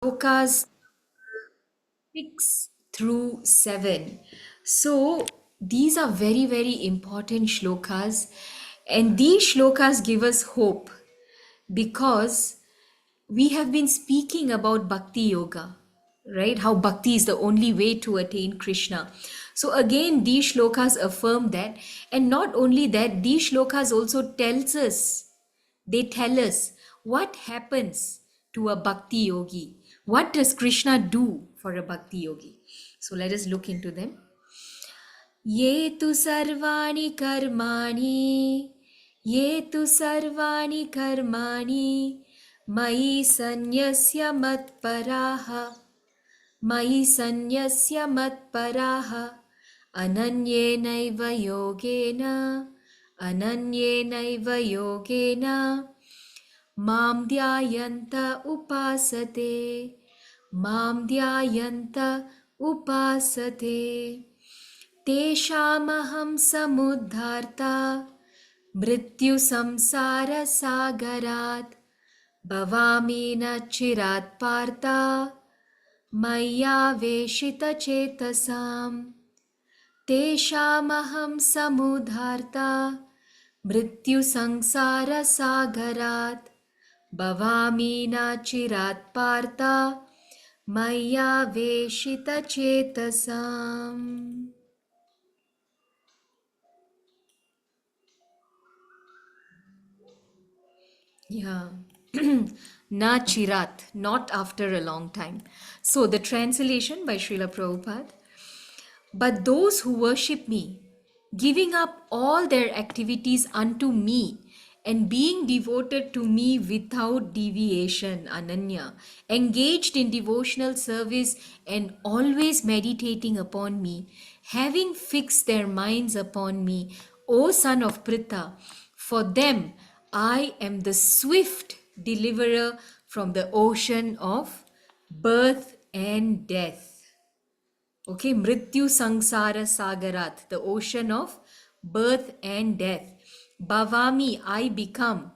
Slokas 6 through 7. So, these are very, very important shlokas, and these shlokas give us hope because we have been speaking about bhakti yoga, right? How bhakti is the only way to attain Krishna. So again, these shlokas affirm that, and not only that, these shlokas also they tell us what happens to a bhakti yogi. What does Krishna do for a bhakti yogi? So let us look into them. ये तु सर्वाणि कर्माणि ये तु सर्वाणि कर्माणि मयि सन्न्यस्य मत्पराः मयि सन्न्यस्य मत्पराः अनन्येनैव योगेन अनन्येनैव योगेन मां ध्यायन्त उपासते मां ध्यायन्त उपासते तेषामहं समुद्धार्ता मृत्युसंसारसागरात् भवामि न चिरात् पार्था मय्यावेशितचेतसाम् तेषामहं समुद्धार्ता मृत्युसंसारसागरात् भवामि न चिरात् Partha मय्यावेशितचेतसाम्. Yeah. Na chirat, not after a long time. So the translation by Srila Prabhupada. But those who worship me, giving up all their activities unto me and being devoted to me without deviation, Ananya, engaged in devotional service and always meditating upon me, having fixed their minds upon me, O son of Pritha, for them I am the swift deliverer from the ocean of birth and death. Okay, Mrityu Sangsara Sagarat, the ocean of birth and death. Bhavami, I become.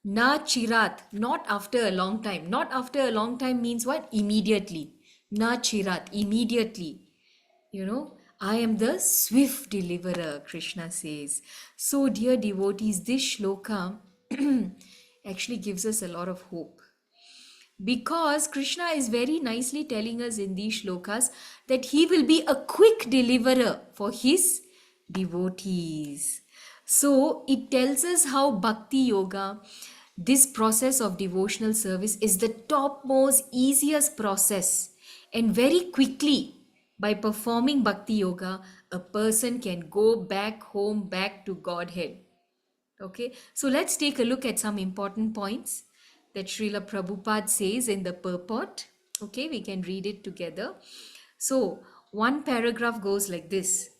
Na Chirat, not after a long time. Not after a long time means what? Immediately. Na Chirat, immediately. I am the swift deliverer, Krishna says. So, dear devotees, this shloka actually gives us a lot of hope. Because Krishna is very nicely telling us in these shlokas that he will be a quick deliverer for his devotees. So it tells us how bhakti yoga, this process of devotional service, is the topmost, easiest process. And very quickly, by performing bhakti yoga, a person can go back home, back to Godhead. Okay, so let's take a look at some important points that Srila Prabhupada says in the purport. Okay, we can read it together. So, one paragraph goes like this.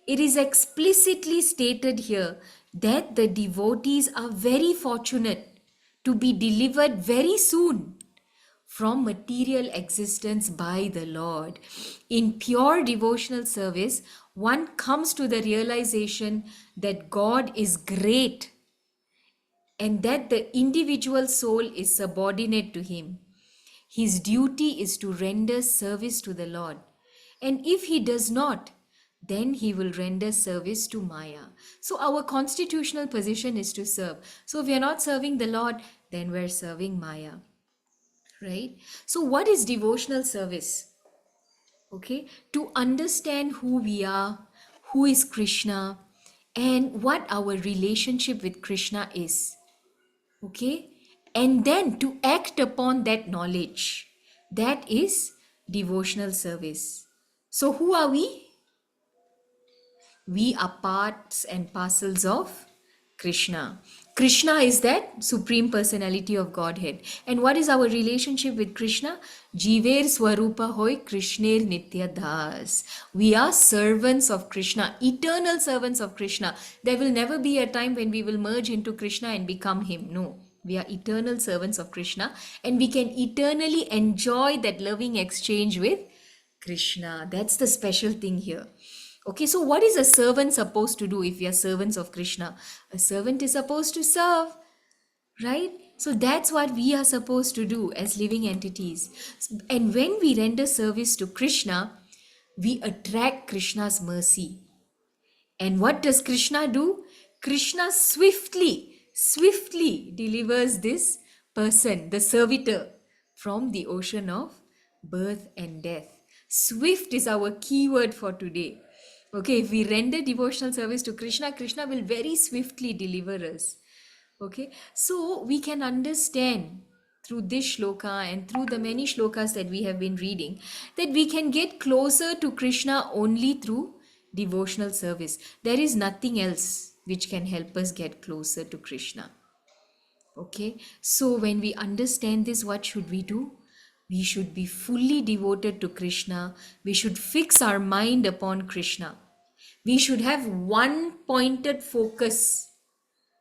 It is explicitly stated here that the devotees are very fortunate to be delivered very soon from material existence by the Lord. In pure devotional service, one comes to the realization that God is great and that the individual soul is subordinate to him. His duty is to render service to the Lord. And if he does not, then he will render service to Maya. So our constitutional position is to serve. So if we are not serving the Lord, then we're serving Maya. Right? So what is devotional service? Okay, to understand who we are, who is Krishna, and what our relationship with Krishna is. Okay, and then to act upon that knowledge, that is devotional service. So who are we? We are parts and parcels of Krishna. Krishna is that Supreme Personality of Godhead. And what is our relationship with Krishna? Jiver Swarupa Hoy Krishner Nitya Das. We are servants of Krishna, eternal servants of Krishna. There will never be a time when we will merge into Krishna and become him. No. We are eternal servants of Krishna and we can eternally enjoy that loving exchange with Krishna. That's the special thing here. Okay, so what is a servant supposed to do if we are servants of Krishna? A servant is supposed to serve, right? So that's what we are supposed to do as living entities. And when we render service to Krishna, we attract Krishna's mercy. And what does Krishna do? Krishna swiftly delivers this person, the servitor, from the ocean of birth and death. Swift is our keyword for today. Okay, if we render devotional service to Krishna, Krishna will very swiftly deliver us. Okay, so we can understand through this shloka and through the many shlokas that we have been reading that we can get closer to Krishna only through devotional service. There is nothing else which can help us get closer to Krishna. Okay, so when we understand this, what should we do? We should be fully devoted to Krishna. We should fix our mind upon Krishna. We should have one pointed focus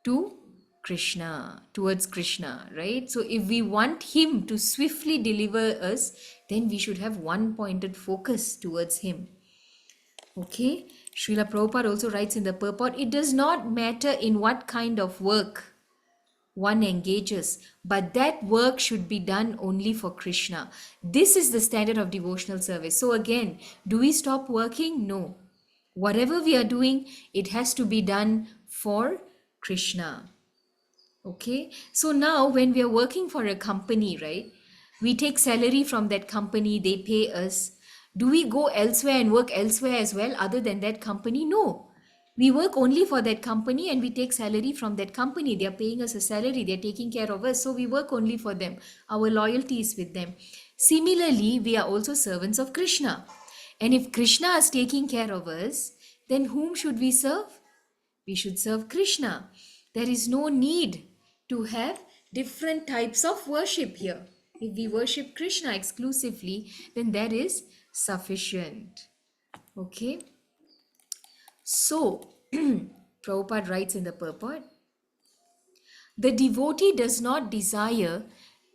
to Krishna, towards Krishna, right? So if we want Him to swiftly deliver us, then we should have one pointed focus towards Him. Okay? Srila Prabhupada also writes in the purport, it does not matter in what kind of work one engages, but that work should be done only for Krishna. This is the standard of devotional service. So again, do we stop working? No. Whatever we are doing, it has to be done for Krishna. Okay, so now when we are working for a company, right, we take salary from that company, they pay us. Do we go elsewhere and work elsewhere as well other than that company? No. We work only for that company and we take salary from that company. They are paying us a salary, they are taking care of us. So we work only for them. Our loyalty is with them. Similarly, we are also servants of Krishna. And if Krishna is taking care of us, then whom should we serve? We should serve Krishna. There is no need to have different types of worship here. If we worship Krishna exclusively, then that is sufficient. Okay. So, Prabhupada writes in the purport, the devotee does not desire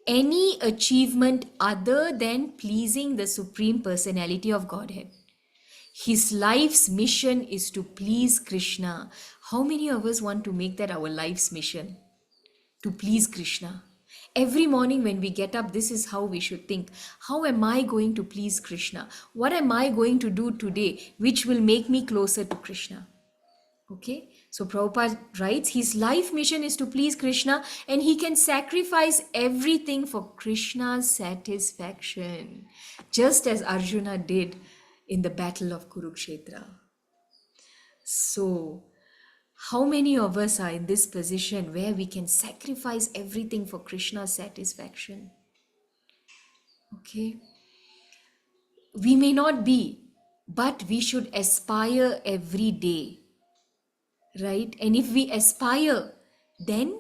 any achievement other than pleasing the Supreme Personality of Godhead. His life's mission is to please Krishna. How many of us want to make that our life's mission? To please Krishna. Every morning when we get up, this is how we should think. How am I going to please Krishna? What am I going to do today which will make me closer to Krishna? Okay, so Prabhupada writes, his life mission is to please Krishna and he can sacrifice everything for Krishna's satisfaction, just as Arjuna did in the battle of Kurukshetra. So, how many of us are in this position where we can sacrifice everything for Krishna's satisfaction? Okay, we may not be, but we should aspire every day. Right? And if we aspire, then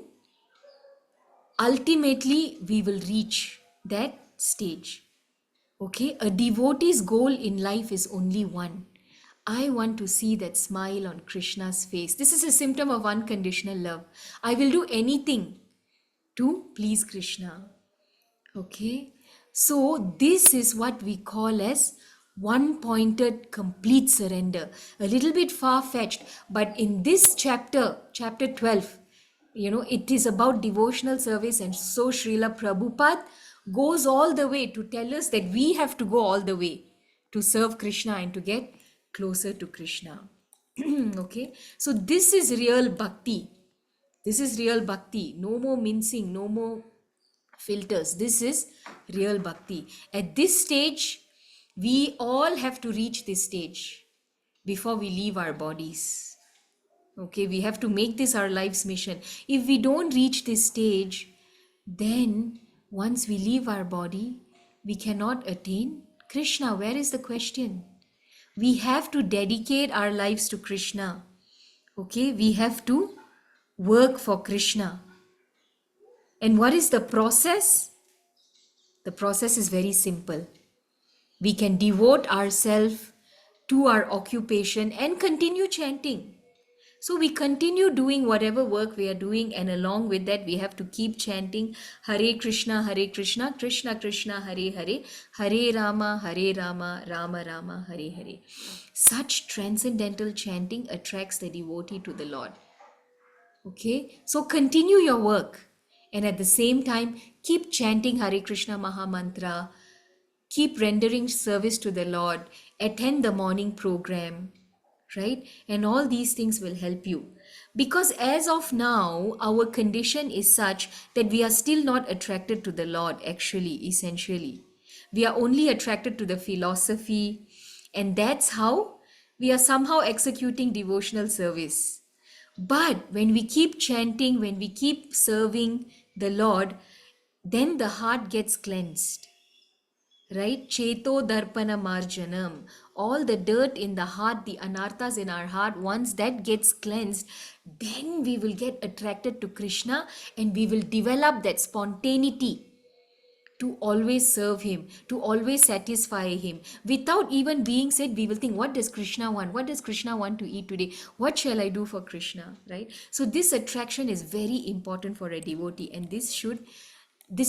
ultimately we will reach that stage. Okay? A devotee's goal in life is only one. I want to see that smile on Krishna's face. This is a symptom of unconditional love. I will do anything to please Krishna. Okay? So this is what we call as one-pointed complete surrender. A little bit far-fetched, but in this chapter 12, it is about devotional service, and so Srila Prabhupada goes all the way to tell us that we have to go all the way to serve Krishna and to get closer to Krishna. Okay, so this is real bhakti. This is real bhakti. No more mincing, no more filters. This is real bhakti. At this stage, we all have to reach this stage before we leave our bodies. Okay, we have to make this our life's mission. If we don't reach this stage, then once we leave our body, we cannot attain Krishna. Where is the question? We have to dedicate our lives to Krishna. Okay, we have to work for Krishna. And what is the process? The process is very simple. We can devote ourselves to our occupation and continue chanting. So we continue doing whatever work we are doing, and along with that we have to keep chanting Hare Krishna, Krishna Krishna, Hare Hare, Hare Rama, Rama Rama, Hare Hare. Such transcendental chanting attracts the devotee to the Lord. Okay, so continue your work. And at the same time, keep chanting Hare Krishna Maha Mantra, keep rendering service to the Lord, attend the morning program, right? And all these things will help you. Because as of now, our condition is such that we are still not attracted to the Lord, actually, essentially. We are only attracted to the philosophy, and that's how we are somehow executing devotional service. But when we keep chanting, when we keep serving the Lord, then the heart gets cleansed, right? Cheto darpana marjanam, all the dirt in the heart, the anarthas in our heart, once that gets cleansed, then we will get attracted to Krishna, and we will develop that spontaneity to always serve him, to always satisfy him. Without even being said, we will think, what does Krishna want? What does Krishna want to eat today? What shall I do for Krishna? Right? So this attraction is very important for a devotee, and this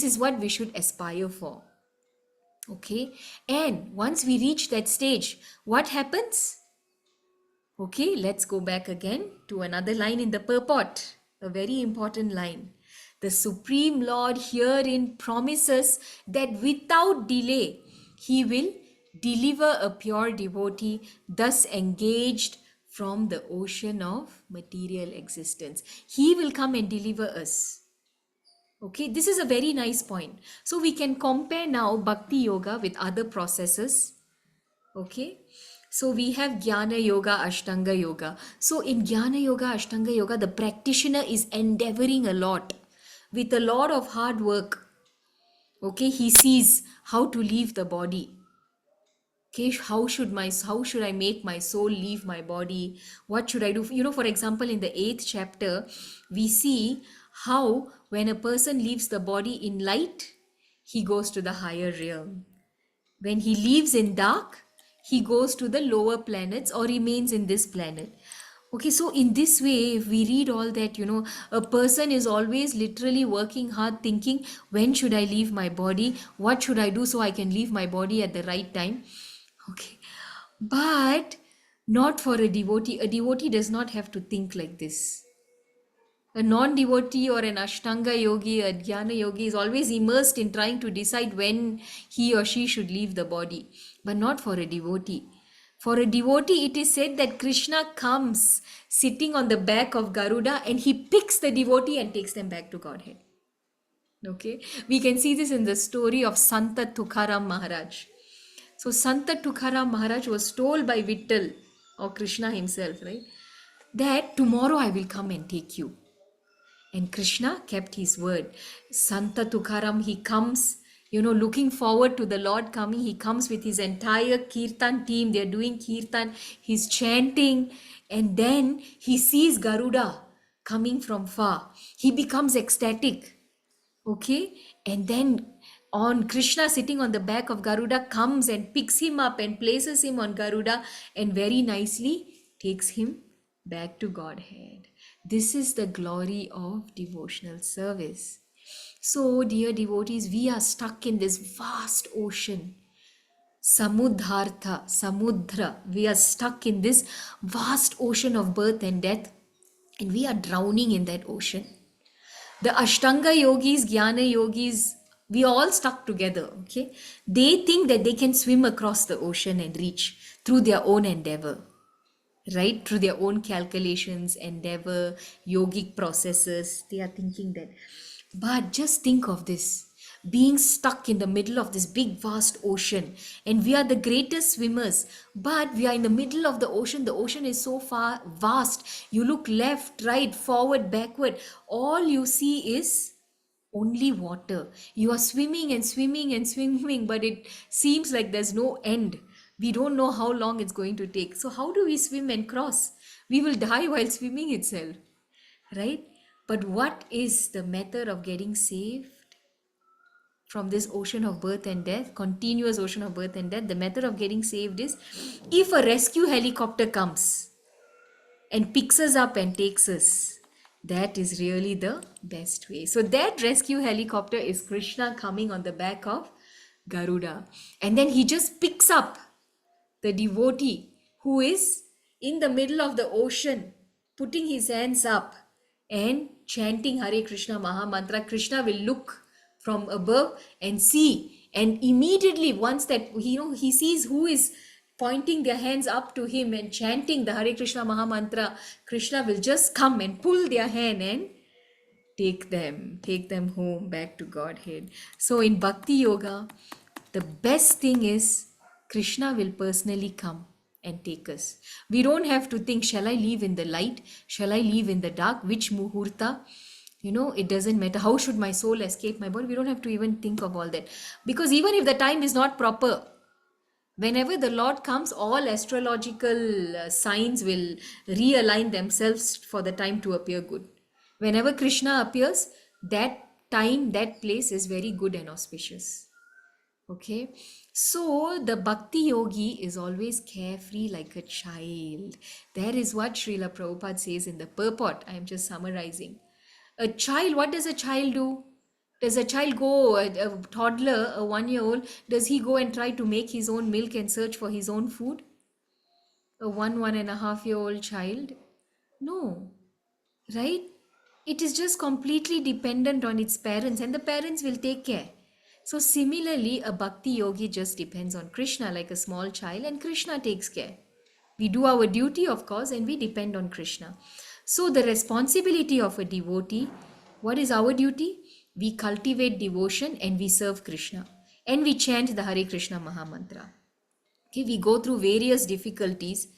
is what we should aspire for. Okay, and once we reach that stage, what happens? Okay, let's go back again to another line in the purport, a very important line. The Supreme Lord herein promises that without delay, he will deliver a pure devotee, thus engaged from the ocean of material existence. He will come and deliver us. Okay, this is a very nice point. So we can compare now Bhakti Yoga with other processes. Okay, so we have Jnana Yoga, Ashtanga Yoga. So in Jnana Yoga, Ashtanga Yoga, the practitioner is endeavoring a lot with a lot of hard work. Okay, he sees how to leave the body. Okay, how should I make my soul leave my body? What should I do? For example, in the 8th chapter, we see how when a person leaves the body in light, he goes to the higher realm. When he leaves in dark, he goes to the lower planets or remains in this planet. Okay, so in this way, if we read all that, a person is always literally working hard, thinking, when should I leave my body? What should I do so I can leave my body at the right time? Okay, but not for a devotee. A devotee does not have to think like this. A non-devotee or an Ashtanga yogi, a Dhyana yogi is always immersed in trying to decide when he or she should leave the body, but not for a devotee. For a devotee, it is said that Krishna comes sitting on the back of Garuda and he picks the devotee and takes them back to Godhead. Okay, we can see this in the story of Santa Tukaram Maharaj. So Santa Tukaram Maharaj was told by Vittal or Krishna himself, right, that tomorrow I will come and take you. And Krishna kept his word. Santa Tukaram, he comes, looking forward to the Lord coming. He comes with his entire Kirtan team. They're doing Kirtan. He's chanting. And then he sees Garuda coming from far. He becomes ecstatic. Okay? And then on Krishna sitting on the back of Garuda comes and picks him up and places him on Garuda and very nicely takes him back to Godhead. This is the glory of devotional service. So, dear devotees, we are stuck in this vast ocean. Samudra. We are stuck in this vast ocean of birth and death, and we are drowning in that ocean. The Ashtanga yogis, Jnana yogis, we all stuck together, okay? They think that they can swim across the ocean and reach through their own endeavor, right? Through their own calculations, endeavor, yogic processes. They are thinking that. But just think of this, being stuck in the middle of this big vast ocean, and we are the greatest swimmers, but we are in the middle of the ocean is so far vast, you look left, right, forward, backward, all you see is only water. You are swimming and swimming and swimming, but it seems like there's no end. We don't know how long it's going to take. So how do we swim and cross? We will die while swimming itself, right? But what is the method of getting saved from this ocean of birth and death, continuous ocean of birth and death? The method of getting saved is, if a rescue helicopter comes and picks us up and takes us, that is really the best way. So that rescue helicopter is Krishna coming on the back of Garuda. And then he just picks up the devotee who is in the middle of the ocean, putting his hands up and chanting Hare Krishna Maha Mantra, Krishna will look from above and see, and immediately once that he sees who is pointing their hands up to him and chanting the Hare Krishna Maha Mantra, Krishna will just come and pull their hand and take them home back to Godhead. So in Bhakti Yoga, the best thing is Krishna will personally come and take us. We don't have to think, shall I live in the light? Shall I live in the dark? Which muhurta? It doesn't matter. How should my soul escape my body? We don't have to even think of all that. Because even if the time is not proper, whenever the Lord comes, all astrological signs will realign themselves for the time to appear good. Whenever Krishna appears, that time, that place is very good and auspicious. Okay, so the bhakti yogi is always carefree like a child. That is what Srila Prabhupada says in the purport. I am just summarizing. A child, what does a child do? Does a child go, a toddler, a 1 year old, does he go and try to make his own milk and search for his own food? A 1.5 year old child? No, right? It is just completely dependent on its parents, and the parents will take care. So similarly, a bhakti yogi just depends on Krishna like a small child, and Krishna takes care. We do our duty, of course, and we depend on Krishna. So the responsibility of a devotee, what is our duty? We cultivate devotion and we serve Krishna, and we chant the Hare Krishna Maha Mantra. Okay, we go through various difficulties,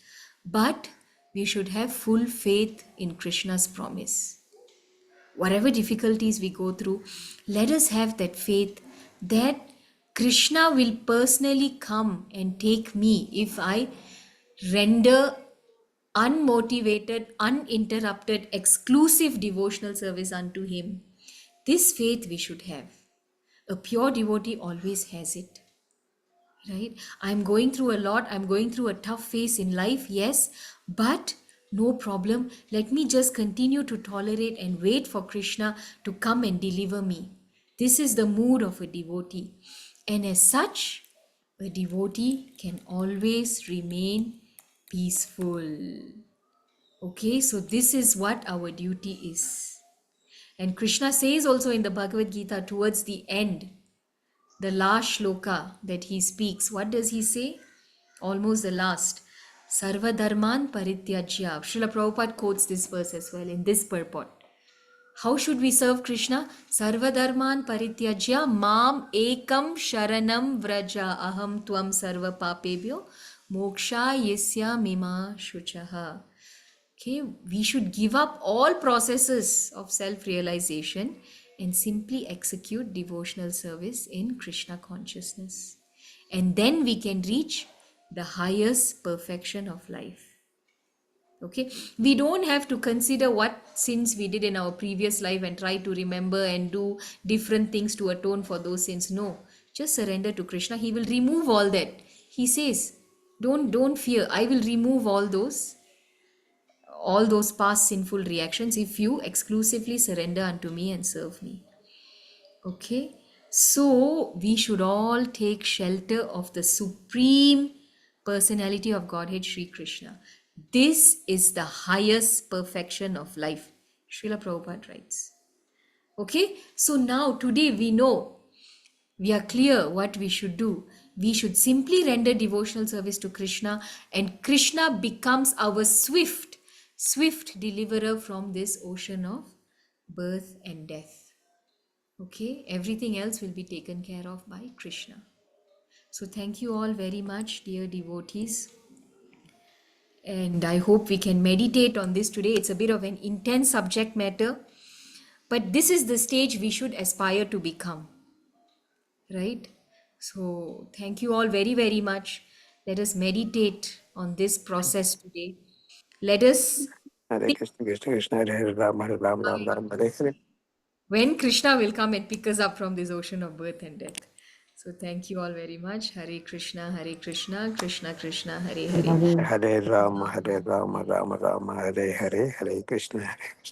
but we should have full faith in Krishna's promise. Whatever difficulties we go through, let us have that faith that Krishna will personally come and take me if I render unmotivated, uninterrupted, exclusive devotional service unto him. This faith we should have. A pure devotee always has it. Right? I'm going through a lot. I'm going through a tough phase in life, yes, but no problem. Let me just continue to tolerate and wait for Krishna to come and deliver me. This is the mood of a devotee. And as such, a devotee can always remain peaceful. Okay, so this is what our duty is. And Krishna says also in the Bhagavad-gītā towards the end, the last shloka that he speaks, what does he say? Almost the last. Sarva dharman parityajya. Srila Prabhupada quotes this verse as well in this purport. How should we serve Krishna? Sarva dharman parityajya mam ekam sharanam vraja aham tvam sarva papebhyo moksha yasya mima shuchaha. Okay, we should give up all processes of self-realization and simply execute devotional service in Krishna consciousness. And then we can reach the highest perfection of life. Okay, we don't have to consider what sins we did in our previous life and try to remember and do different things to atone for those sins. No, just surrender to Krishna. He will remove all that. He says, don't fear. I will remove all those past sinful reactions if you exclusively surrender unto me and serve me. Okay, so we should all take shelter of the supreme personality of Godhead, Sri Krishna. This is the highest perfection of life, Srila Prabhupada writes. Okay, so now today we know, we are clear what we should do. We should simply render devotional service to Krishna, and Krishna becomes our swift deliverer from this ocean of birth and death. Okay, everything else will be taken care of by Krishna. So thank you all very much, dear devotees. And I hope we can meditate on this today. It's a bit of an intense subject matter, but this is the stage we should aspire to become. Right? So thank you all very, very much. Let us meditate on this process today. Let us Hare think Krishna, Krishna Krishna, Hare Ram, Hare Ram, Ram Ram, Hare Hare. when Krishna will come and pick us up from this ocean of birth and death. So thank you all very much. Hare Krishna, Krishna Krishna, Hare Hare. Hare Ram, Ram Ram, Hare Hare, Hare Krishna, Hare Krishna.